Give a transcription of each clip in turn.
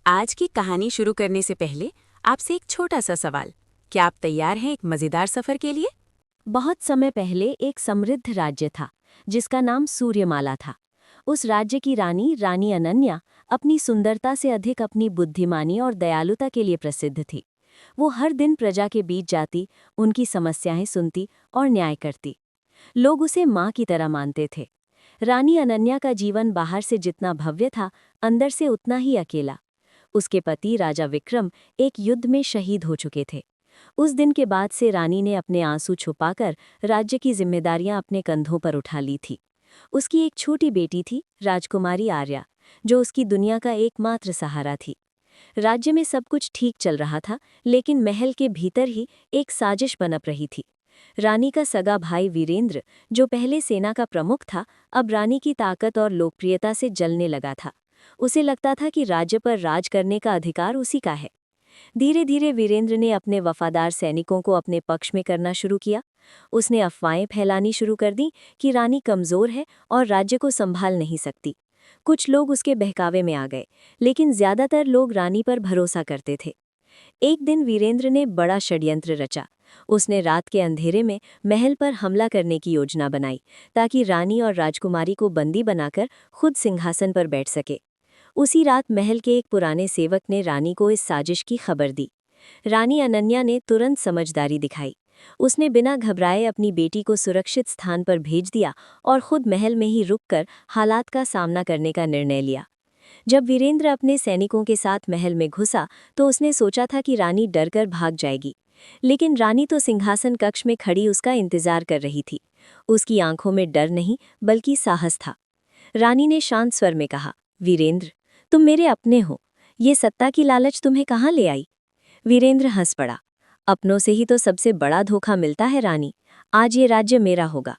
आज की कहानी शुरू करने से पहले आपसे एक छोटा सा सवाल। क्या आप तैयार हैं एक मजेदार सफर के लिए? बहुत समय पहले एक समृद्ध राज्य था जिसका नाम सूर्यमाला था। उस राज्य की रानी रानी अनन्या अपनी सुंदरता से अधिक अपनी बुद्धिमानी और दयालुता के लिए प्रसिद्ध थी। वो हर दिन प्रजा के बीच जाती, उनकी समस्याएं सुनती और न्याय करती। लोग उसे माँ की तरह मानते थे। रानी अनन्या का जीवन बाहर से जितना भव्य था, अंदर से उतना ही अकेला। उसके पति राजा विक्रम एक युद्ध में शहीद हो चुके थे। उस दिन के बाद से रानी ने अपने आंसू छुपाकर राज्य की जिम्मेदारियां अपने कंधों पर उठा ली थी। उसकी एक छोटी बेटी थी, राजकुमारी आर्या, जो उसकी दुनिया का एकमात्र सहारा थी। राज्य में सब कुछ ठीक चल रहा था, लेकिन महल के भीतर ही एक साजिश पनप रही थी। रानी का सगा भाई वीरेंद्र, जो पहले सेना का प्रमुख था, अब रानी की ताकत और लोकप्रियता से जलने लगा था। उसे लगता था कि राज्य पर राज करने का अधिकार उसी का है। धीरे धीरे वीरेंद्र ने अपने वफादार सैनिकों को अपने पक्ष में करना शुरू किया। उसने अफवाहें फैलानी शुरू कर दी कि रानी कमजोर है और राज्य को संभाल नहीं सकती। कुछ लोग उसके बहकावे में आ गए, लेकिन ज्यादातर लोग रानी पर भरोसा करते थे। एक दिन वीरेंद्र ने बड़ा षड्यंत्र रचा। उसने रात के अंधेरे में महल पर हमला करने की योजना बनाई, ताकि रानी और राजकुमारी को बंदी बनाकर खुद सिंहासन पर बैठ सके। उसी रात महल के एक पुराने सेवक ने रानी को इस साजिश की खबर दी। रानी अनन्या ने तुरंत समझदारी दिखाई। उसने बिना घबराए अपनी बेटी को सुरक्षित स्थान पर भेज दिया और खुद महल में ही रुककर हालात का सामना करने का निर्णय लिया। जब वीरेंद्र अपने सैनिकों के साथ महल में घुसा, तो उसने सोचा था कि रानी डरकर भाग जाएगी। लेकिन रानी तो सिंहासन कक्ष में खड़ी उसका इंतजार कर रही थी। उसकी आंखों में डर नहीं, बल्कि साहस था। रानी ने शांत स्वर में कहा, वीरेंद्र, तुम मेरे अपने हो। ये सत्ता की लालच तुम्हें कहाँ ले आई? वीरेंद्र हंस पड़ा। अपनों से ही तो सबसे बड़ा धोखा मिलता है रानी। आज ये राज्य मेरा होगा।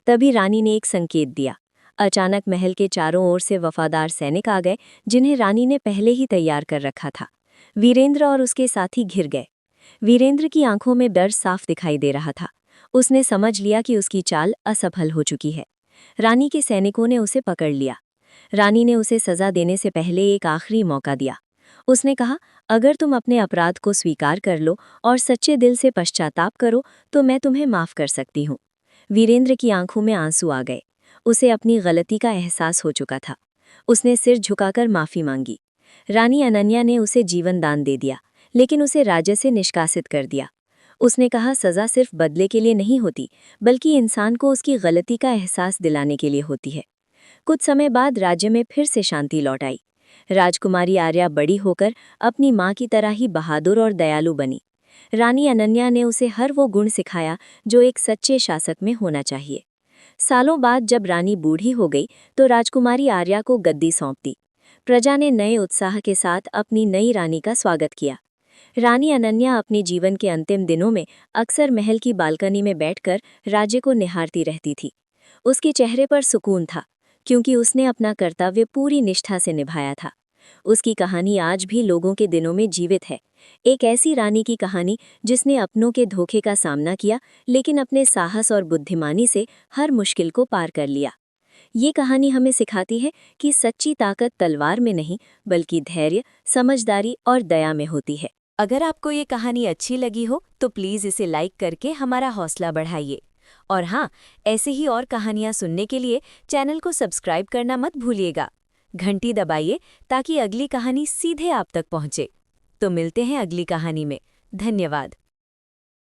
तभी रानी ने एक संकेत दिया। अचानक महल के चारों ओर से वफादार सैनिक आ गए, जिन्हें रानी ने पहले ही तैयार कर रखा था। वीरेंद्र और उसके साथी घिर गए। वीरेंद्र की आंखों में डर साफ दिखाई दे रहा था। उसने समझ लिया कि उसकी चाल असफल हो चुकी है। रानी के सैनिकों ने उसे पकड़ लिया। रानी ने उसे सजा देने से पहले एक आखिरी मौका दिया। उसने कहा, अगर तुम अपने अपराध को स्वीकार कर लो और सच्चे दिल से पश्चाताप करो, तो मैं तुम्हें माफ कर सकती हूँ। वीरेंद्र की आंखों में आंसू आ गए। उसे अपनी गलती का एहसास हो चुका था। उसने सिर झुकाकर माफी मांगी। रानी अनन्या ने उसे जीवन दान दे दिया, लेकिन उसे राज्य से निष्कासित कर दिया। उसने कहा, सजा सिर्फ बदले के लिए नहीं होती, बल्कि इंसान को उसकी गलती का एहसास दिलाने के लिए होती है। कुछ समय बाद राज्य में फिर से शांति लौट आई। राजकुमारी आर्या बड़ी होकर अपनी माँ की तरह ही बहादुर और दयालु बनी। रानी अनन्या ने उसे हर वो गुण सिखाया जो एक सच्चे शासक में होना चाहिए। सालों बाद जब रानी बूढ़ी हो गई, तो राजकुमारी आर्या को गद्दी सौंप दी। प्रजा ने नए उत्साह के साथ अपनी नई रानी का स्वागत किया। रानी अनन्या अपने जीवन के अंतिम दिनों में अक्सर महल की बालकनी में बैठकर राज्य को निहारती रहती थी। उसके चेहरे पर सुकून था, क्योंकि उसने अपना कर्तव्य पूरी निष्ठा से निभाया था। उसकी कहानी आज भी लोगों के दिलों में जीवित है। एक ऐसी रानी की कहानी जिसने अपनों के धोखे का सामना किया, लेकिन अपने साहस और बुद्धिमानी से हर मुश्किल को पार कर लिया। ये कहानी हमें सिखाती है कि सच्ची ताकत तलवार में नहीं, बल्कि धैर्य, समझदारी और दया में होती है। अगर आपको ये कहानी अच्छी लगी हो तो प्लीज़ इसे लाइक करके हमारा हौसला बढ़ाइए। और हाँ, ऐसे ही और कहानियाँ सुनने के लिए चैनल को सब्सक्राइब करना मत भूलिएगा। घंटी दबाइए ताकि अगली कहानी सीधे आप तक पहुँचे। तो मिलते हैं अगली कहानी में। धन्यवाद।